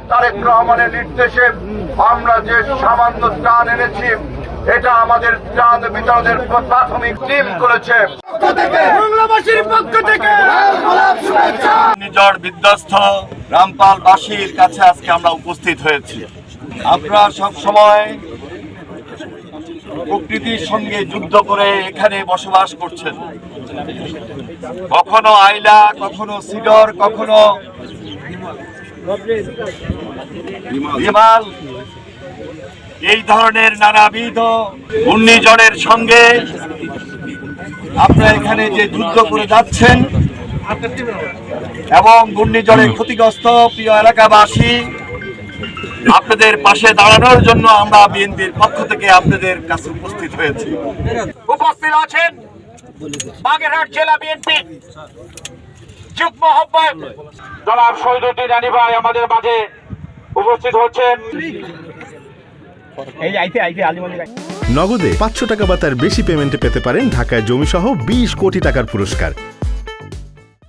তারেক রহমানের নির্দেশে আমরা যে সামান্য ত্রাণ এনেছি, এটা আমাদের ত্রাণ বিতরণের প্রাথমিক টিম করেছে। বাংলাবাসীর পক্ষ থেকে নির্ঝড় বিধ্বস্ত রামপালবাসীর কাছে আজকে আমরা উপস্থিত হয়েছি। আপনারা সব সময় প্রকৃতির সঙ্গে যুদ্ধ করে এখানে বসবাস করছেন। কখনো আইলা, কখনো সিডর, কখনো বিমাল, এই ধরনের নানাবিধ ঘূর্ণিঝড়ের সঙ্গে আপনারা এখানে যে যুদ্ধ করে যাচ্ছেন এবং ঘূর্ণিঝড়ে ক্ষতিগ্রস্ত প্রিয় এলাকাবাসী, আপনাদের পাশে দাঁড়ানোর জন্য আমরা বিএনপির পক্ষ থেকে আপনাদের কাছে উপস্থিত হয়েছি। উপস্থিত আছেন বাগেরহাট জেলা বিএনপি যুগ্ম আহ্বায়ক জনাব শহীদুদ্দিন রানী ভাই আমাদের মাঝে উপস্থিত হচ্ছেন। নগদে 500 টাকা বা তার বেশি পেমেন্টে পেতে পারেন ঢাকায় জমিসহ 20 কোটি টাকার পুরস্কার।